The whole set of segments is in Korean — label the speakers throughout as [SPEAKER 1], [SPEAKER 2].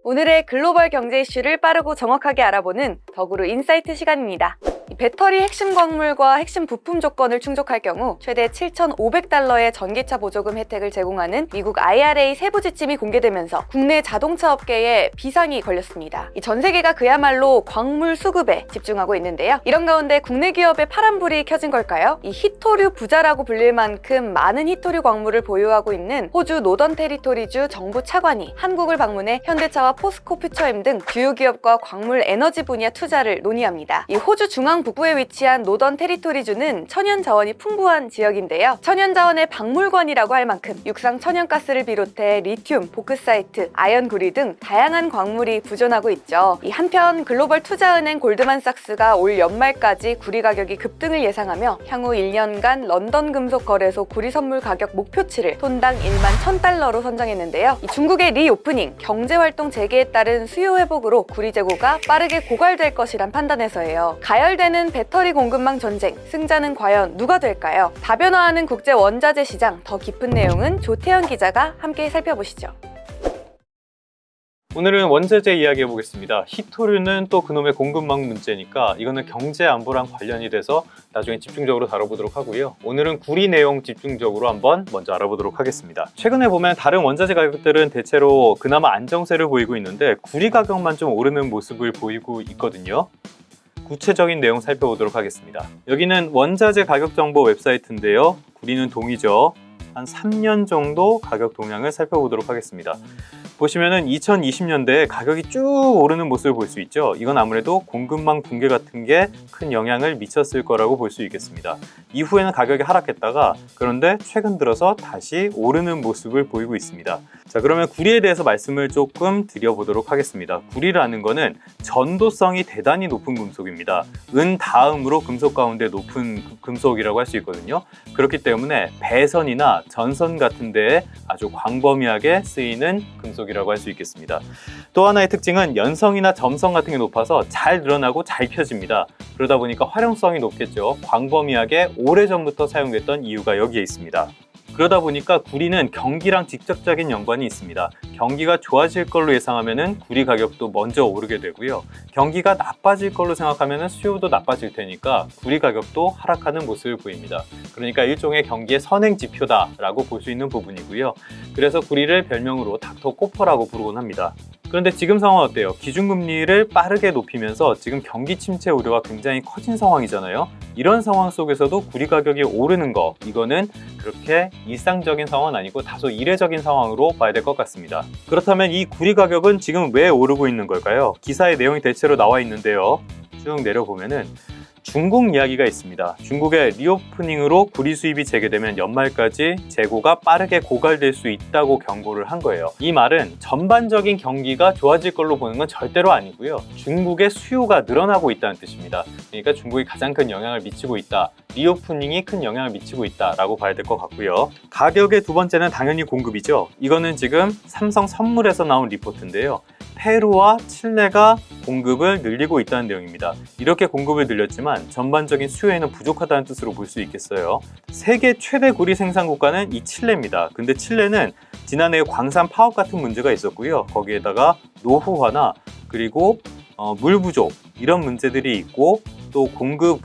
[SPEAKER 1] 오늘의 글로벌 경제 이슈를 빠르고 정확하게 알아보는 더구루 인사이트 시간입니다. 배터리 핵심 광물과 핵심 부품 조건을 충족할 경우 최대 7,500달러의 전기차 보조금 혜택을 제공하는 미국 IRA 세부 지침이 공개되면서 국내 자동차 업계에 비상이 걸렸습니다. 전 세계가 그야말로 광물 수급에 집중하고 있는데요. 이런 가운데 국내 기업의 파란불이 켜진 걸까요? 이 히토류 부자라고 불릴 만큼 많은 히토류 광물을 보유하고 있는 호주 노던 테리토리주 정부 차관이 한국을 방문해 현대차와 포스코 퓨처엠 등 주요 기업과 광물 에너지 분야 투자를 논의합니다. 이 호주 중앙 북부에 위치한 노던 테리토리주는 천연 자원이 풍부한 지역인데요. 천연 자원의 박물관이라고 할 만큼 육상 천연가스를 비롯해 리튬, 보크사이트, 아연구리 등 다양한 광물이 부존하고 있죠. 한편 글로벌 투자은행 골드만삭스가 올 연말까지 구리 가격이 급등을 예상하며 향후 1년간 런던 금속 거래소 구리 선물 가격 목표치를 톤당 11,000달러로 선정했는데요. 중국의 리오프닝, 경제활동 재개에 따른 수요 회복으로 구리 재고가 빠르게 고갈될 것이란 판단에서예요. 가열되는 배터리 공급망 전쟁, 승자는 과연 누가 될까요? 다변화하는 국제 원자재 시장, 더 깊은 내용은 조태현 기자가 함께 살펴보시죠.
[SPEAKER 2] 오늘은 원자재 이야기 해보겠습니다. 히토류는 또 그놈의 공급망 문제니까 이거는 경제 안보랑 관련이 돼서 나중에 집중적으로 다뤄보도록 하고요. 오늘은 구리 내용 집중적으로 한번 먼저 알아보도록 하겠습니다. 최근에 보면 다른 원자재 가격들은 대체로 그나마 안정세를 보이고 있는데 구리 가격만 좀 오르는 모습을 보이고 있거든요. 구체적인 내용 살펴보도록 하겠습니다. 여기는 원자재 가격 정보 웹사이트인데요. 구리는 동이죠. 한 3년 정도 가격 동향을 살펴보도록 하겠습니다. 보시면은 2020년대에 가격이 쭉 오르는 모습을 볼 수 있죠. 이건 아무래도 공급망 붕괴 같은 게 큰 영향을 미쳤을 거라고 볼 수 있겠습니다. 이후에는 가격이 하락했다가 그런데 최근 들어서 다시 오르는 모습을 보이고 있습니다. 자, 그러면 구리에 대해서 말씀을 조금 드려보도록 하겠습니다. 구리라는 거는 전도성이 대단히 높은 금속입니다. 은 다음으로 금속 가운데 높은 금속이라고 할 수 있거든요. 그렇기 때문에 배선이나 전선 같은 데에 아주 광범위하게 쓰이는 금속이라고 할 수 있겠습니다. 또 하나의 특징은 연성이나 점성 같은 게 높아서 잘 늘어나고 잘 펴집니다. 그러다 보니까 활용성이 높겠죠. 광범위하게 오래전부터 사용됐던 이유가 여기에 있습니다. 그러다 보니까 구리는 경기랑 직접적인 연관이 있습니다. 경기가 좋아질 걸로 예상하면 구리 가격도 먼저 오르게 되고요. 경기가 나빠질 걸로 생각하면 수요도 나빠질 테니까 구리 가격도 하락하는 모습을 보입니다. 그러니까 일종의 경기의 선행 지표다라고 볼 수 있는 부분이고요. 그래서 구리를 별명으로 닥터 코퍼라고 부르곤 합니다. 그런데 지금 상황은 어때요? 기준금리를 빠르게 높이면서 지금 경기 침체 우려가 굉장히 커진 상황이잖아요. 이런 상황 속에서도 구리 가격이 오르는 거, 이거는 그렇게 일상적인 상황은 아니고 다소 이례적인 상황으로 봐야 될 것 같습니다. 그렇다면 이 구리 가격은 지금 왜 오르고 있는 걸까요? 기사의 내용이 대체로 나와 있는데요. 쭉 내려보면은 중국 이야기가 있습니다. 중국의 리오프닝으로 구리 수입이 재개되면 연말까지 재고가 빠르게 고갈될 수 있다고 경고를 한 거예요. 이 말은 전반적인 경기가 좋아질 걸로 보는 건 절대로 아니고요. 중국의 수요가 늘어나고 있다는 뜻입니다. 그러니까 중국이 가장 큰 영향을 미치고 있다. 리오프닝이 큰 영향을 미치고 있다라고 봐야 될 것 같고요. 가격의 두 번째는 당연히 공급이죠. 이거는 지금 삼성 선물에서 나온 리포트인데요. 페루와 칠레가 공급을 늘리고 있다는 내용입니다. 이렇게 공급을 늘렸지만 전반적인 수요에는 부족하다는 뜻으로 볼 수 있겠어요. 세계 최대 구리 생산 국가는 이 칠레입니다. 근데 칠레는 지난해 광산 파업 같은 문제가 있었고요. 거기에다가 노후화나 그리고 물 부족 이런 문제들이 있고 또 공급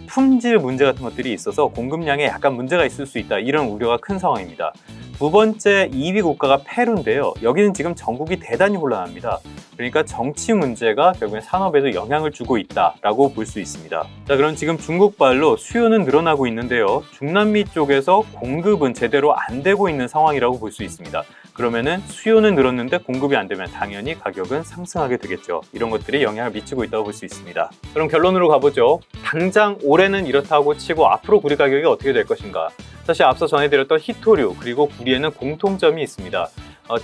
[SPEAKER 2] 품질 문제 같은 것들이 있어서 공급량에 약간 문제가 있을 수 있다, 이런 우려가 큰 상황입니다. 두 번째 2위 국가가 페루인데요. 여기는 지금 전국이 대단히 혼란합니다. 그러니까 정치 문제가 결국엔 산업에도 영향을 주고 있다라고 볼 수 있습니다. 자, 그럼 지금 중국발로 수요는 늘어나고 있는데요. 중남미 쪽에서 공급은 제대로 안 되고 있는 상황이라고 볼 수 있습니다. 그러면은 수요는 늘었는데 공급이 안 되면 당연히 가격은 상승하게 되겠죠. 이런 것들이 영향을 미치고 있다고 볼 수 있습니다. 그럼 결론으로 가보죠. 당장 올해는 이렇다고 치고 앞으로 구리 가격이 어떻게 될 것인가? 사실 앞서 전해드렸던 히토류 그리고 구리에는 공통점이 있습니다.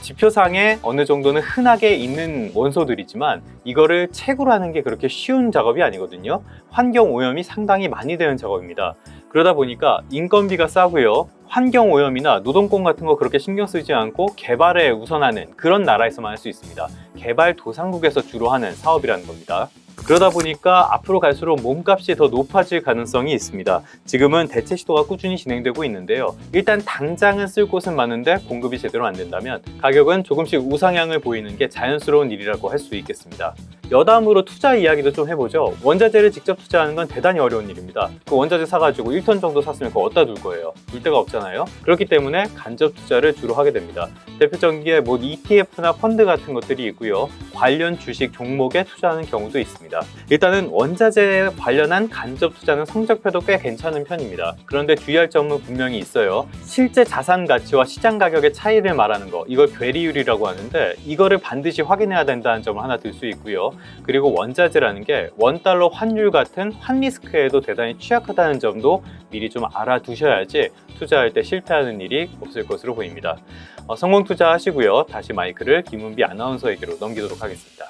[SPEAKER 2] 지표상에 어느 정도는 흔하게 있는 원소들이지만 이거를 채굴하는 게 그렇게 쉬운 작업이 아니거든요. 환경 오염이 상당히 많이 되는 작업입니다. 그러다 보니까 인건비가 싸고요. 환경 오염이나 노동권 같은 거 그렇게 신경 쓰지 않고 개발에 우선하는 그런 나라에서만 할 수 있습니다. 개발도상국에서 주로 하는 사업이라는 겁니다. 그러다 보니까 앞으로 갈수록 몸값이 더 높아질 가능성이 있습니다. 지금은 대체 시도가 꾸준히 진행되고 있는데요. 일단 당장은 쓸 곳은 많은데 공급이 제대로 안 된다면 가격은 조금씩 우상향을 보이는 게 자연스러운 일이라고 할 수 있겠습니다. 여담으로 투자 이야기도 좀 해보죠. 원자재를 직접 투자하는 건 대단히 어려운 일입니다. 그 원자재 사가지고 1톤 정도 샀으면 그거 어디다 둘 거예요? 둘 데가 없잖아요. 그렇기 때문에 간접 투자를 주로 하게 됩니다. 대표적인 게 뭐 ETF나 펀드 같은 것들이 있고요. 관련 주식 종목에 투자하는 경우도 있습니다. 일단은 원자재에 관련한 간접 투자는 성적표도 꽤 괜찮은 편입니다. 그런데 주의할 점은 분명히 있어요. 실제 자산 가치와 시장 가격의 차이를 말하는 거, 이걸 괴리율이라고 하는데 이거를 반드시 확인해야 된다는 점을 하나 들 수 있고요. 그리고 원자재라는 게 원달러 환율 같은 환리스크에도 대단히 취약하다는 점도 미리 좀 알아두셔야지 투자할 때 실패하는 일이 없을 것으로 보입니다. 성공 투자하시고요. 다시 마이크를 김은비 아나운서에게로 넘기도록 하겠습니다.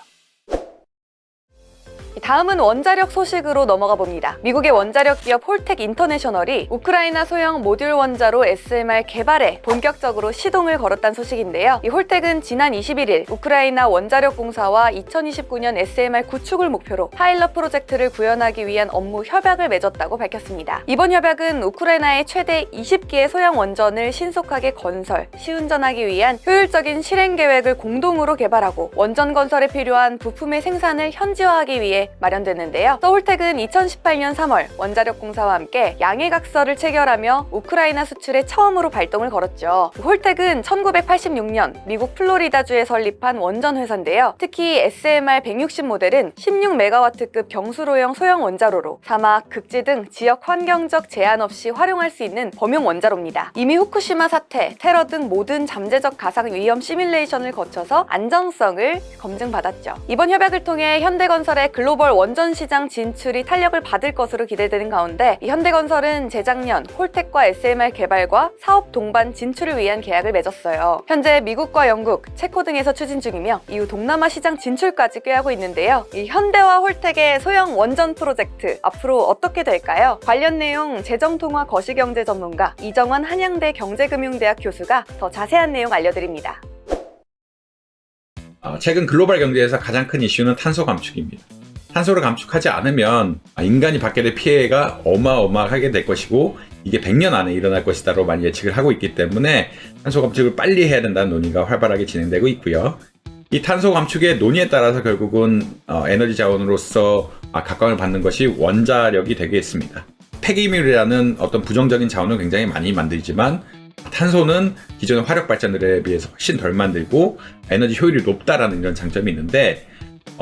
[SPEAKER 1] 다음은 원자력 소식으로 넘어가 봅니다. 미국의 원자력 기업 홀텍 인터내셔널이 우크라이나 소형 모듈 원자로 SMR 개발에 본격적으로 시동을 걸었다는 소식인데요. 이 홀텍은 지난 21일 우크라이나 원자력 공사와 2029년 SMR 구축을 목표로 파일럿 프로젝트를 구현하기 위한 업무 협약을 맺었다고 밝혔습니다. 이번 협약은 우크라이나의 최대 20기의 소형 원전을 신속하게 건설, 시운전하기 위한 효율적인 실행 계획을 공동으로 개발하고 원전 건설에 필요한 부품의 생산을 현지화하기 위해 마련됐는데요. 홀텍은 2018년 3월 원자력 공사와 함께 양해각서를 체결하며 우크라이나 수출에 처음으로 발동을 걸었죠. 홀텍은 1986년 미국 플로리다주에 설립한 원전 회사인데요. 특히 SMR 160 모델은 16메가와트급 경수로형 소형 원자로로 사막, 극지 등 지역 환경적 제한 없이 활용할 수 있는 범용 원자로입니다. 이미 후쿠시마 사태, 테러 등 모든 잠재적 가상 위험 시뮬레이션을 거쳐서 안정성을 검증받았죠. 이번 협약을 통해 현대건설의 글로벌 원전 시장 진출이 탄력을 받을 것으로 기대되는 가운데 현대건설은 재작년 홀텍과 SMR 개발과 사업 동반 진출을 위한 계약을 맺었어요. 현재 미국과 영국, 체코 등에서 추진 중이며 이후 동남아 시장 진출까지 꾀하고 있는데요. 이 현대와 홀텍의 소형 원전 프로젝트 앞으로 어떻게 될까요? 관련 내용 재정통화 거시경제 전문가 이정환 한양대 경제금융대학 교수가 더 자세한 내용 알려드립니다.
[SPEAKER 3] 최근 글로벌 경제에서 가장 큰 이슈는 탄소 감축입니다. 탄소를 감축하지 않으면 인간이 받게 될 피해가 어마어마하게 될 것이고 이게 100년 안에 일어날 것이다로 많이 예측을 하고 있기 때문에 탄소 감축을 빨리 해야 된다는 논의가 활발하게 진행되고 있고요. 이 탄소 감축의 논의에 따라서 결국은 에너지 자원으로서 각광을 받는 것이 원자력이 되겠습니다. 폐기물이라는 어떤 부정적인 자원을 굉장히 많이 만들지만 탄소는 기존의 화력 발전들에 비해서 훨씬 덜 만들고 에너지 효율이 높다라는 이런 장점이 있는데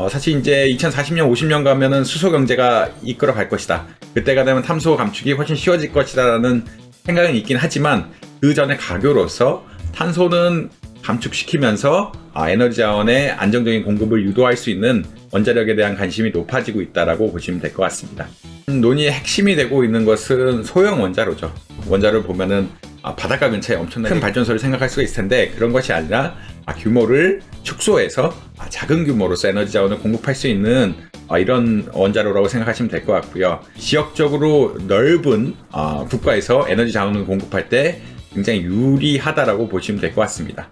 [SPEAKER 3] 사실 이제 2040년, 50년 가면은 수소 경제가 이끌어 갈 것이다. 그때가 되면 탄소 감축이 훨씬 쉬워질 것이다라는 생각은 있긴 하지만 그 전에 가교로서 탄소는 감축시키면서 에너지 자원의 안정적인 공급을 유도할 수 있는 원자력에 대한 관심이 높아지고 있다라고 보시면 될 것 같습니다. 논의의 핵심이 되고 있는 것은 소형 원자로죠. 원자로를 보면은 바닷가 근처에 엄청나게 큰 발전소를 생각할 수가 있을 텐데 그런 것이 아니라 규모를 축소해서 작은 규모로서 에너지 자원을 공급할 수 있는 이런 원자로라고 생각하시면 될 것 같고요. 지역적으로 넓은 국가에서 에너지 자원을 공급할 때 굉장히 유리하다라고 보시면 될 것 같습니다.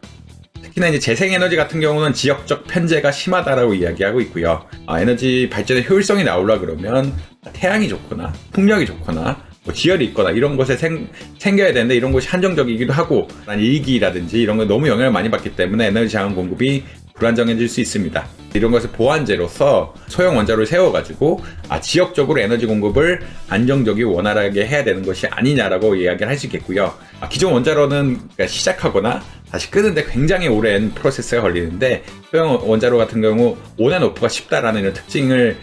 [SPEAKER 3] 특히나 이제 재생에너지 같은 경우는 지역적 편제가 심하다라고 이야기하고 있고요. 에너지 발전의 효율성이 나오려 그러면 태양이 좋거나 풍력이 좋거나 지열이 있거나 이런 것에 생겨야 되는데 이런 것이 한정적이기도 하고 일기라든지 이런 거 너무 영향을 많이 받기 때문에 에너지 자원 공급이 불안정해질 수 있습니다. 이런 것을 보완제로서 소형 원자로를 세워가지고 지역적으로 에너지 공급을 안정적이고 원활하게 해야 되는 것이 아니냐라고 이야기를 할 수 있겠고요. 기존 원자로는 시작하거나 다시 끄는데 굉장히 오랜 프로세스가 걸리는데 소형 원자로 같은 경우 온앤오프가 쉽다라는 이런 특징을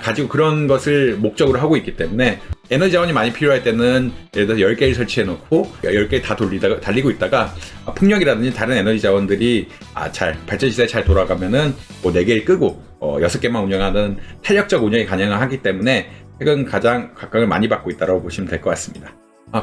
[SPEAKER 3] 가지고 그런 것을 목적으로 하고 있기 때문에 에너지 자원이 많이 필요할 때는 예를 들어서 10개를 설치해 놓고 10개 다 달리고 있다가 풍력이라든지 다른 에너지 자원들이 발전 시대에 잘 돌아가면은 4개를 끄고 6개만 운영하는 탄력적 운영이 가능하기 때문에 최근 가장 각광을 많이 받고 있다고 보시면 될 것 같습니다.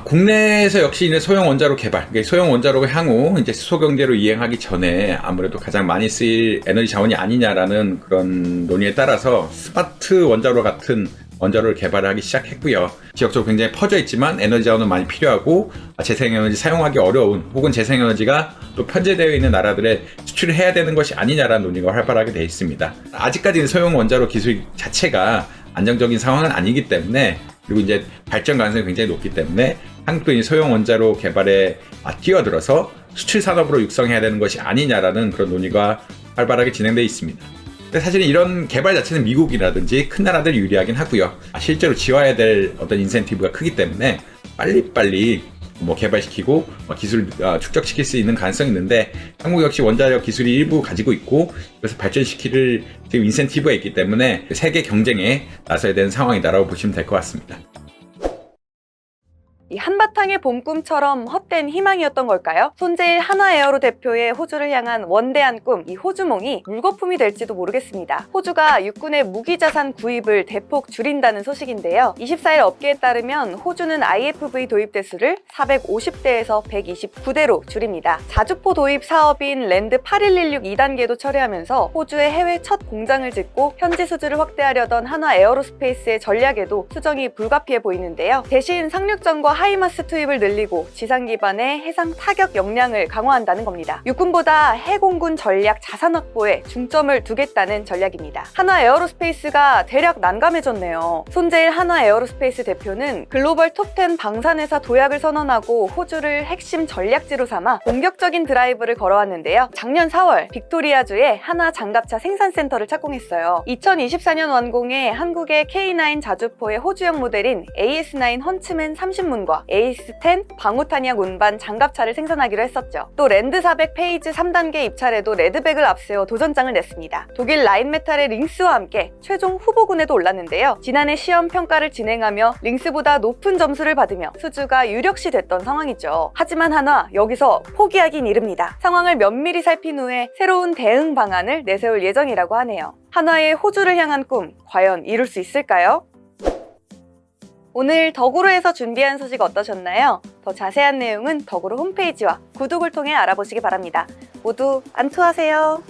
[SPEAKER 3] 국내에서 역시 이제 소형 원자로 개발, 소형 원자로가 향후 이제 수소 경제로 이행하기 전에 아무래도 가장 많이 쓰일 에너지 자원이 아니냐라는 그런 논의에 따라서 스마트 원자로 같은 원자로를 개발하기 시작했고요. 지역적으로 굉장히 퍼져 있지만 에너지 자원은 많이 필요하고 재생에너지 사용하기 어려운 혹은 재생에너지가 또 편제되어 있는 나라들에 수출을 해야 되는 것이 아니냐라는 논의가 활발하게 되어 있습니다. 아직까지는 소형 원자로 기술 자체가 안정적인 상황은 아니기 때문에, 그리고 이제 발전 가능성이 굉장히 높기 때문에 한국도 이 소형 원자로 개발에 뛰어들어서 수출 산업으로 육성해야 되는 것이 아니냐라는 그런 논의가 활발하게 진행되어 있습니다. 근데 사실은 이런 개발 자체는 미국이라든지 큰 나라들이 유리하긴 하고요. 실제로 지원해야 될 어떤 인센티브가 크기 때문에 빨리빨리 개발시키고 기술 축적시킬 수 있는 가능성이 있는데, 한국 역시 원자력 기술이 일부 가지고 있고 그래서 발전시킬 지금 인센티브가 있기 때문에 세계 경쟁에 나서야 되는 상황이다라고 보시면 될 것 같습니다.
[SPEAKER 1] 이 한바탕의 봄꿈처럼 헛된 희망이었던 걸까요? 손재일 한화에어로 대표의 호주를 향한 원대한 꿈, 이 호주몽이 물거품이 될지도 모르겠습니다. 호주가 육군의 무기자산 구입을 대폭 줄인다는 소식인데요. 24일 업계에 따르면 호주는 IFV 도입 대수를 450대에서 129대로 줄입니다. 자주포 도입 사업인 랜드 8116 2단계도 철회하면서 호주의 해외 첫 공장을 짓고 현지 수주를 확대하려던 한화에어로스페이스의 전략에도 수정이 불가피해 보이는데요. 대신 상륙전과 하이마스 투입을 늘리고 지상 기반의 해상 타격 역량을 강화한다는 겁니다. 육군보다 해공군 전략 자산 확보에 중점을 두겠다는 전략입니다. 한화에어로스페이스가 대략 난감해졌네요. 손재일 한화에어로스페이스 대표는 글로벌 톱10 방산회사 도약을 선언하고 호주를 핵심 전략지로 삼아 공격적인 드라이브를 걸어왔는데요. 작년 4월 빅토리아주에 한화 장갑차 생산센터를 착공했어요. 2024년 완공에 한국의 K9 자주포의 호주형 모델인 AS9 헌츠맨 30문과 AS10 방호탄약 운반 장갑차를 생산하기로 했었죠. 또 랜드 400 페이즈 3단계 입찰에도 레드백을 앞세워 도전장을 냈습니다. 독일 라인메탈의 링스와 함께 최종 후보군에도 올랐는데요. 지난해 시험 평가를 진행하며 링스보다 높은 점수를 받으며 수주가 유력시 됐던 상황이죠. 하지만 한화 여기서 포기하긴 이릅니다. 상황을 면밀히 살핀 후에 새로운 대응 방안을 내세울 예정이라고 하네요. 한화의 호주를 향한 꿈, 과연 이룰 수 있을까요? 오늘 덕으로에서 준비한 소식 어떠셨나요? 더 자세한 내용은 덕으로 홈페이지와 구독을 통해 알아보시기 바랍니다. 모두 안투하세요.